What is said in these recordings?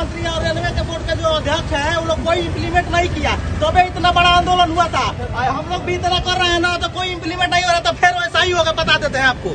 मंत्री और रेलवे के बोर्ड के जो अध्यक्ष है वो लोग कोई इम्प्लीमेंट नहीं किया, तो अभी इतना बड़ा आंदोलन हुआ था। हम लोग भी इतना कर रहे हैं ना, तो कोई इम्प्लीमेंट नहीं हो रहा, तो फिर वैसा ही होगा, बता देते हैं आपको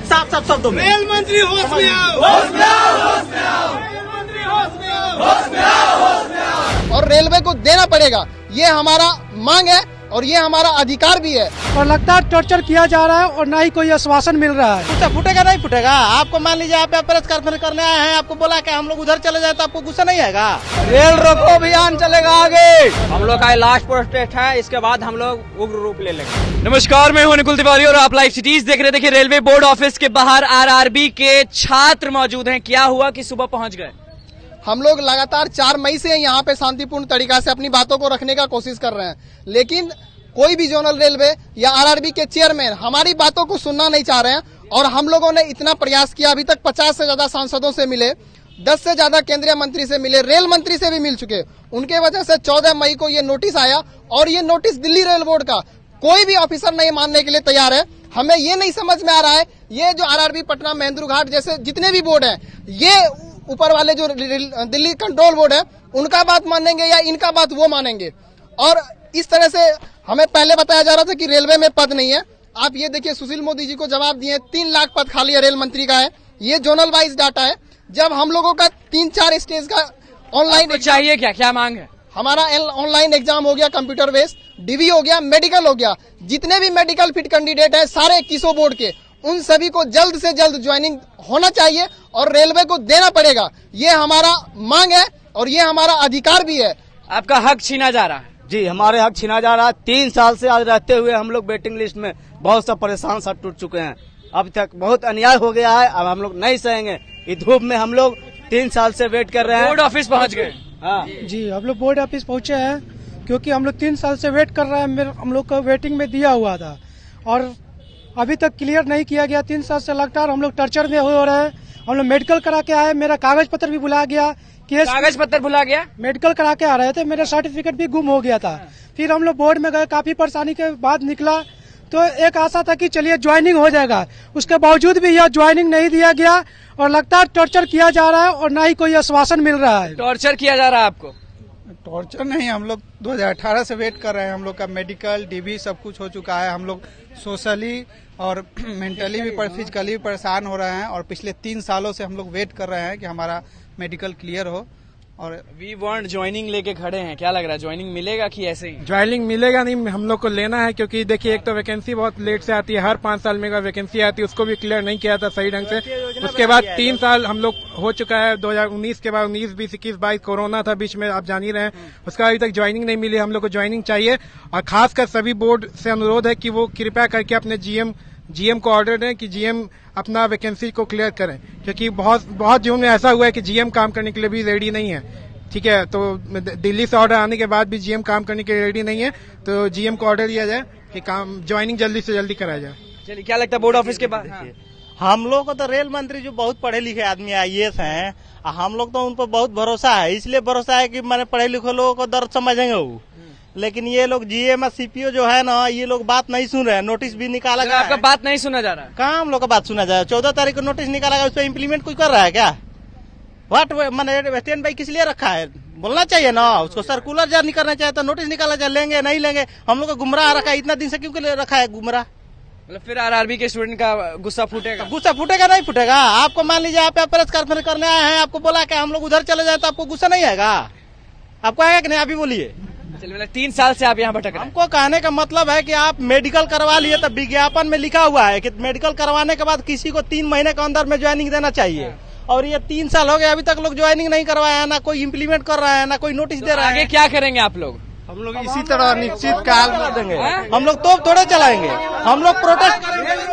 साफ साफ शब्दों में। रेल मंत्री होश में आओ, होश में आओ, होश में आओ, रेल मंत्री होश में आओ, होश में आओ, होश में आओ। और रेलवे को देना पड़ेगा, ये हमारा मांग है और ये हमारा अधिकार भी है। और लगता है टॉर्चर किया जा रहा है और ना ही कोई आश्वासन मिल रहा है। फूटेगा नहीं फूटेगा। आपको मान लीजिए आप प्रेस कॉन्फ्रेंस करने आए हैं, आपको बोला कि हम लोग उधर चले जाए, तो आपको गुस्सा नहीं आएगा? रेल रोको अभियान चलेगा आगे। हम लोग का लास्ट प्रोटेस्ट है, इसके बाद हम लोग उग्र रूप ले लेंगे। नमस्कार, मैं हूं निकुल तिवारी और आप लाइव सिटीज देख रहे। देखिए, रेलवे बोर्ड ऑफिस के बाहर आरआरबी के छात्र मौजूद हैं। क्या हुआ कि सुबह पहुंच गए? हम लोग लगातार 4 मई से यहाँ पे शांतिपूर्ण तरीका से अपनी बातों को रखने का कोशिश कर रहे हैं, लेकिन कोई भी जोनल रेलवे या आरआरबी के चेयरमैन हमारी बातों को सुनना नहीं चाह रहे हैं। और हम लोगों ने इतना प्रयास किया, अभी तक 50 से ज्यादा सांसदों से मिले, 10 से ज्यादा केंद्रीय मंत्री से मिले, रेल मंत्री से भी मिल चुके। उनके वजह से 14 मई को ये नोटिस आया और ये नोटिस दिल्ली रेल बोर्ड का कोई भी ऑफिसर नहीं मानने के लिए तैयार है। हमें ये नहीं समझ में आ रहा है, ये जो आरआरबी पटना, महेंद्र घाट जैसे जितने भी बोर्ड हैं, ये ऊपर वाले जो दिल्ली कंट्रोल बोर्ड है, उनका बात मानेंगे या इनका बात वो मानेंगे। और इस तरह से हमें पहले बताया जा रहा था कि रेलवे में पद नहीं है। आप ये देखिए, सुशील मोदी जी को जवाब दिए, 3 लाख पद खाली है रेल मंत्री का है। ये जोनल वाइज डाटा है। जब हम लोगों का 3-4 स्टेज का ऑनलाइन चाहिए, क्या क्या मांग है? हमारा ऑनलाइन एग्जाम हो गया, कंप्यूटर बेस्ड, डीवी हो गया, मेडिकल हो गया, जितने भी मेडिकल फिट कैंडिडेट है सारे 21 बोर्ड के, उन सभी को जल्द से जल्द ज्वाइनिंग होना चाहिए और रेलवे को देना पड़ेगा। ये हमारा मांग है और ये हमारा अधिकार भी है। आपका हक छीना जा रहा है। जी, हमारे हक छीना जा रहा है। 3 साल से आज रहते हुए हम लोग वेटिंग लिस्ट में बहुत सा परेशान सा टूट चुके हैं। अब तक बहुत अन्याय हो गया है, अब हम लोग नहीं सहेंगे। इस धूप में हम लोग 3 साल से वेट कर रहे हैं। बोर्ड ऑफिस पहुंच गए? हाँ जी, हम लोग बोर्ड ऑफिस पहुंचे हैं क्योंकि हम लोग 3 साल से वेट कर रहे हैं। हम लोग को वेटिंग में दिया हुआ था और अभी तक क्लियर नहीं किया गया। 3 साल से लगातार हम लोग टॉर्चर में हो रहे हैं। हम लोग मेडिकल करा के आए, मेरा कागज पत्र भी भुला गया। कागज पत्र भुला गया? मेडिकल करा के आ रहे थे, मेरा सर्टिफिकेट भी गुम हो गया था। फिर हम लोग बोर्ड में गए, काफी परेशानी के बाद निकला, तो एक आशा था कि चलिए ज्वाइनिंग हो जाएगा। उसके बावजूद भी यह ज्वाइनिंग नहीं दिया गया और लगातार टॉर्चर किया जा रहा है और ना ही कोई आश्वासन मिल रहा है। टॉर्चर किया जा रहा है आपको? टॉर्चर नहीं, हम लोग 2018 से वेट कर रहे हैं। हम लोग का मेडिकल, डीबी सब कुछ हो चुका है। हम लोग सोशली और मेंटली भी, फिजिकली भी परेशान हो रहे हैं और पिछले 3 सालों से हम लोग वेट कर रहे हैं कि हमारा मेडिकल क्लियर हो। और वी वांट ज्वाइनिंग लेके खड़े हैं। क्या लग रहा है, ज्वाइनिंग मिलेगा कि ऐसे ही? ज्वाइनिंग मिलेगा नहीं, हम लोग को लेना है, क्योंकि देखिए एक तो वैकेंसी बहुत लेट से आती है, हर 5 साल में का वैकेंसी आती है, उसको भी क्लियर नहीं किया था सही ढंग से। उसके बाद 3 साल हम लोग हो चुका है, 2019 के बाद 19, 20, 21, 22 कोरोना था बीच में, आप जान ही रहे हैं। उसका अभी तक ज्वाइनिंग नहीं मिली। हम लोग को ज्वाइनिंग चाहिए और खासकर सभी बोर्ड से अनुरोध है कि वो कृपया करके अपने जीएम को ऑर्डर दें कि जीएम अपना वैकेंसी को क्लियर करें, क्योंकि बहुत जोन में ऐसा हुआ है कि जीएम काम करने के लिए भी रेडी नहीं है। ठीक है, तो दिल्ली से ऑर्डर आने के बाद भी जीएम काम करने के लिए रेडी नहीं है, तो जीएम को ऑर्डर दिया जाए कि काम ज्वाइनिंग जल्दी से जल्दी कराया जाए। चलिए, क्या लगता है बोर्ड ऑफिस के बाद? हम लोग को तो रेल मंत्री जो बहुत पढ़े लिखे आदमी IAS हैं, हम लोग तो उन पर बहुत भरोसा है। इसलिए भरोसा है कि मैंने पढ़े लिखे लोगों को दर्द समझेंगे वो। लेकिन ये लोग जीएम और सीपीओ जो है ना, ये लोग बात नहीं सुन रहे हैं। नोटिस भी निकाला गया, आपका बात नहीं सुना जा रहा है? कहाँ हम लोग का बात सुना जाए? 14 तारीख को नोटिस निकाला गया, उस पर इम्प्लीमेंट कोई कर रहा है क्या? व्हाट मैंने स्टैंड बाई किस लिए रखा है? बोलना चाहिए ना उसको। सर्कुलर जारी करना चाहिए तो नोटिस निकाला जाए, लेंगे नहीं लेंगे। हम लोग को गुमराह रखा है, इतना दिन से क्यों रखा है गुमराह? मतलब फिर आरआरबी के स्टूडेंट का गुस्सा फूटेगा? गुस्सा फूटेगा नहीं फूटेगा। आपको मान लीजिए आप प्रेस कॉन्फ्रेंस करने आए हैं, आपको बोला कि हम लोग उधर चले जाए, तो आपको गुस्सा नहीं आएगा? आपको आएगा कि नहीं? अभी बोलिए। चलिए, मतलब 3 साल से आप यहाँ भटक रहे हैं। हमको कहने का मतलब है कि आप मेडिकल करवा लिए, तो विज्ञापन में लिखा हुआ है कि मेडिकल करवाने के बाद किसी को 3 महीने के अंदर में ज्वाइनिंग देना चाहिए। और ये 3 साल हो गए, अभी तक लोग ज्वाइनिंग नहीं करवाया, ना कोई इम्प्लीमेंट कर रहा है, ना कोई नोटिस दे रहा है। आगे क्या करेंगे आप लोग? हम लोग इसी तरह निश्चित काल में देंगे। हम लोग तो थोड़े चलाएंगे, हम लोग प्रोटेस्ट।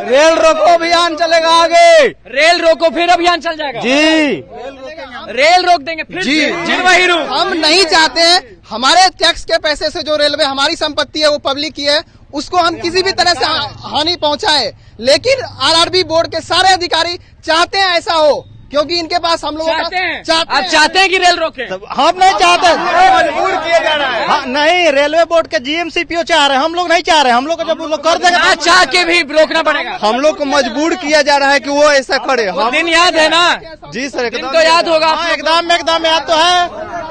रेल रोको अभियान चलेगा आगे। रेल रोको फिर अभियान चल जाएगा? जी, रेल रोक देंगे फिर? जी, वही रूट हम नहीं चाहते हैं। हमारे टैक्स के पैसे से जो रेलवे, हमारी संपत्ति है वो पब्लिक की है, उसको हम किसी भी तरह से हानि पहुंचाए। लेकिन आरआरबी बोर्ड के सारे अधिकारी चाहते हैं ऐसा हो, क्योंकि इनके पास हम लोगों चाहते हैं का आप चाहते हैं कि रेल रोके? हम नहीं चाहते, मजबूर किया जा रहा है। हाँ, नहीं, रेलवे बोर्ड के जीएमसीपीओ चाह रहे हैं, हम लोग नहीं चाह रहे। हम लोग को जब वो लोग कर देंगे ना चाह के भी रोकना पड़ेगा। हम लोग को मजबूर किया जा रहा है कि वो ऐसा करे। वो दिन याद है ना? जी सर, दिन तो याद होगा हाँ, एकदम याद तो है।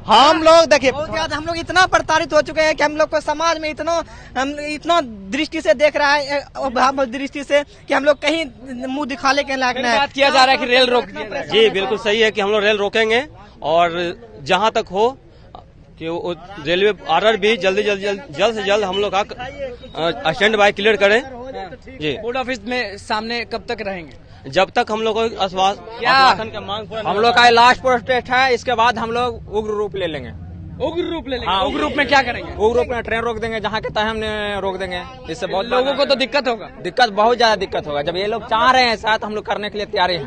हम लोग देखिए बहुत ज्यादा हम लोग इतना प्रताड़ित हो चुके हैं कि हम लोग को समाज में इतना दृष्टि से देख रहा है, भाव दृष्टि से, कि हम लोग कहीं मुंह दिखाने के लायक नहीं है। बात किया जा रहा है कि रेल रोक दिया जाए। जी बिल्कुल सही है कि हम लोग रेल रोकेंगे और जहां तक हो कि वो रेलवे ऑर्डर भी जल्द से जल्द हम लोग का स्टैंड बाय क्लियर करें। जी, बोर्ड ऑफिस में सामने कब तक रहेंगे? जब तक हम लोग को आश्वासन का मांग पूरा हम लोग का लास्ट प्रोटेस्ट है, इसके बाद हम लोग उग्र रूप ले लेंगे। उग्र रूप ले लेंगे? हाँ, उग्र रूप में क्या करेंगे? उग्र रूप में ट्रेन रोक देंगे, जहाँ के तय हमने रोक देंगे। इससे बहुत लोगों को तो दिक्कत होगा। दिक्कत, बहुत ज्यादा दिक्कत होगा। जब ये लोग चाह रहे हैं साथ, हम लोग करने के लिए तैयार हैं।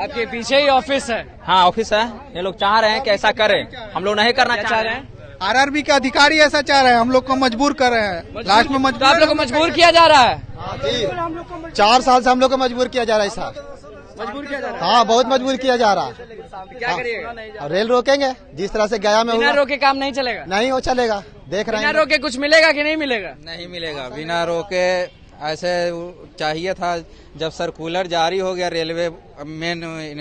आपके पीछे ही ऑफिस है? हाँ, ऑफिस है। ये लोग चाह रहे हैं कि ऐसा करें, हम लोग नहीं करना चाह रहे हैं। आरआरबी के अधिकारी ऐसा चाह रहे हैं, हम लोग को मजबूर कर रहे हैं। लास्ट में तो आप लोग को मजबूर किया जा रहा है? 4 साल से हम लोग को मजबूर किया जा रहा है साहब। मजबूर किया जा रहा हाँ, बहुत मजबूर किया जा रहा है। है? क्या करिएगा? रेल रोकेंगे जिस तरह से गया में बिना हुआ, रोके काम नहीं चलेगा? नहीं हो चलेगा, देख रहे बिना हैं। रोके कुछ मिलेगा कि नहीं मिलेगा? नहीं मिलेगा बिना रोके। ऐसे चाहिए था जब सर्कुलर जारी हो गया रेलवे मेन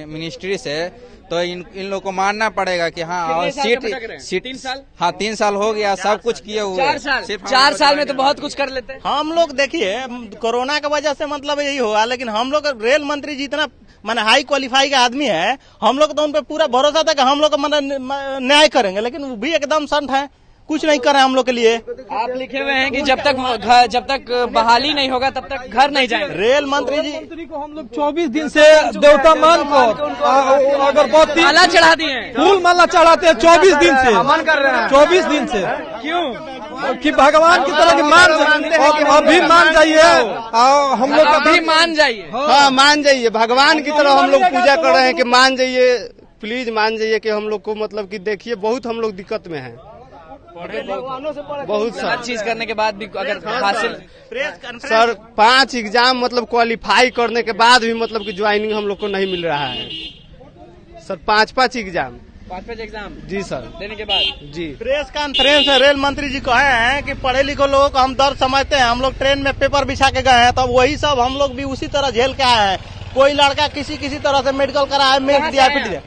मिनिस्ट्री से, तो इन लोग को मानना पड़ेगा कि हाँ सीट 3 साल? हाँ 3 साल हो गया, सब कुछ किए हुए। 4 साल? 4 साल में तो बहुत कुछ कर लेते हैं। हम लोग देखिए कोरोना की वजह से मतलब यही हुआ, लेकिन हम लोग रेल मंत्री जी इतना माने हाई क्वालिफाई का आदमी है, हम लोग तो उन पे पूरा भरोसा था कि हम लोग माने न्याय करेंगे, लेकिन वो भी एकदम संत है, कुछ नहीं कर रहे हम लोग के लिए। आप लिखे हुए हैं कि जब तक बहाली नहीं होगा तब तक घर नहीं जाएंगे। रेल मंत्री जी को हम लोग 24 दिन से देवता मान को अगरबत्ती माला चढ़ा दिए हैं। फूल माला चढ़ाते हैं 24 दिन से। अमन कर रहे हैं। 24 दिन से क्यों? कि भगवान की तरह की मान अभी मान जाइए, हम लोग अभी मान जाइए। हाँ मान जाइए, भगवान की तरह हम लोग पूजा कर रहे हैं कि मान जाइए, प्लीज मान जाइए कि हम लोग को मतलब कि देखिए बहुत हम लोग दिक्कत में हैं, बहुत हर चीज करने के बाद भी अगर हासिल सर 5 एग्जाम मतलब क्वालिफाई करने के बाद भी मतलब कि ज्वाइनिंग हम लोग को नहीं मिल रहा है सर। 5 एग्जाम 5 एग्जाम जी सर देने के बाद जी। प्रेस कॉन्फ्रेंस है, रेल मंत्री जी कहे हैं कि पढ़े लिखे लोगों को हम दर्द समझते हैं, हम लोग ट्रेन में पेपर बिछा के गए हैं, तब वही सब हम लोग भी उसी तरह झेल के आए हैं। कोई लड़का किसी तरह से मेडिकल कराया, मेल दिया, पिट दिया।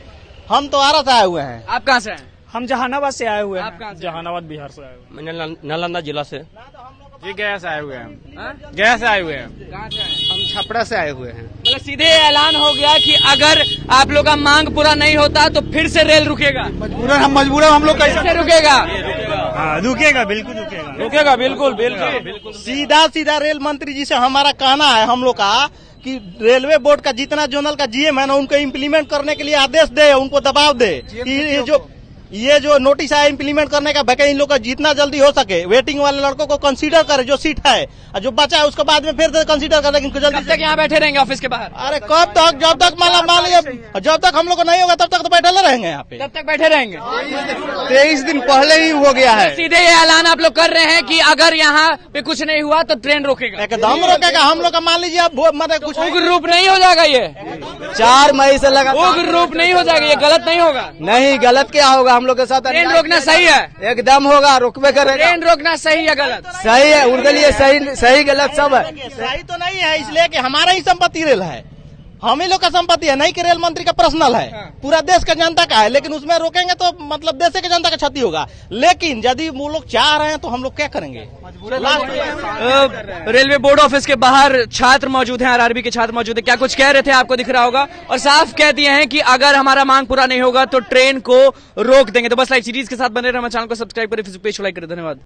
हम तो आरा से आए हुए हैं। आप कहाँ से हैं? हम जहानाबाद से आए हुए आप कहाँ से? जहानाबाद बिहार से आए हुए। मैं नालंदा जिला से। जी, गया से आए हुए हैं। हाँ? गया से आए हुए हैं। कहाँ से आए? हम छपरा से आए हुए हैं। मतलब सीधे ऐलान हो गया कि अगर आप लोग का मांग पूरा नहीं होता तो फिर से रेल रुकेगा। हम मजबूर हम लोग कैसे कैसे रुकेगा? रुकेगा, बिल्कुल रुकेगा, रुकेगा, बिल्कुल। सीधा रेल मंत्री जी से हमारा कहना है हम लोग का कि रेलवे बोर्ड का जितना जोनल का जीएम है ना, उनको इम्प्लीमेंट करने के लिए आदेश दे, उनको दबाव दे कि ये जो नोटिस है इम्प्लीमेंट करने का वैकेंसी इन लोग का जितना जल्दी हो सके, वेटिंग वाले लड़कों को कंसीडर करे, जो सीट है और जो बचा है उसको बाद में फिर से कंसीडर करे, लेकिन जल्दी कब तक यहाँ बैठे रहेंगे ऑफिस के बाहर? अरे कब तक, जब तक मान लीजिए जब तक हम लोग को नहीं होगा तब तक तो बैठे रहेंगे यहाँ पे। तब तक बैठे रहेंगे? 23 दिन पहले ही हो गया है। सीधे ये ऐलान आप लोग कर रहे हैं कि अगर यहाँ पे कुछ नहीं हुआ तो ट्रेन रोकेगा। एकदम रोकेगा। हम लोग का मान लीजिए अब मतलब कुछ उग्र रूप नहीं हो जाएगा ये? 4 मई से लगा उग्र रूप नहीं हो जाएगा, ये गलत नहीं होगा? नहीं, गलत क्या होगा? हम लोग के साथ ट्रेन रोकना सही है? एकदम होगा, रुकबे करेगा। ट्रेन रोकना सही है गलत? सही है, उनके लिए सही गलत सब है। सही तो नहीं है, इसलिए कि हमारा ही संपत्ति रेल है, हम ही लोग का संपत्ति है, नहीं कि रेल मंत्री का पर्सनल है, पूरा देश का जनता का है। लेकिन उसमें रोकेंगे तो मतलब देश के जनता का क्षति होगा। लेकिन यदि वो लोग चाह रहे हैं तो हम लोग क्या करेंगे? रेलवे बोर्ड ऑफिस के बाहर छात्र मौजूद हैं, आरआरबी के छात्र मौजूद हैं। क्या कुछ कह रहे थे आपको दिख रहा होगा, और साफ कह दिए हैं कि अगर हमारा मांग पूरा नहीं होगा तो ट्रेन को रोक देंगे। तो बस लाइव सीरीज के साथ बने रहे, हमारे चैनल को सब्सक्राइब करें, फेसबुक पेज को लाइक करें। धन्यवाद।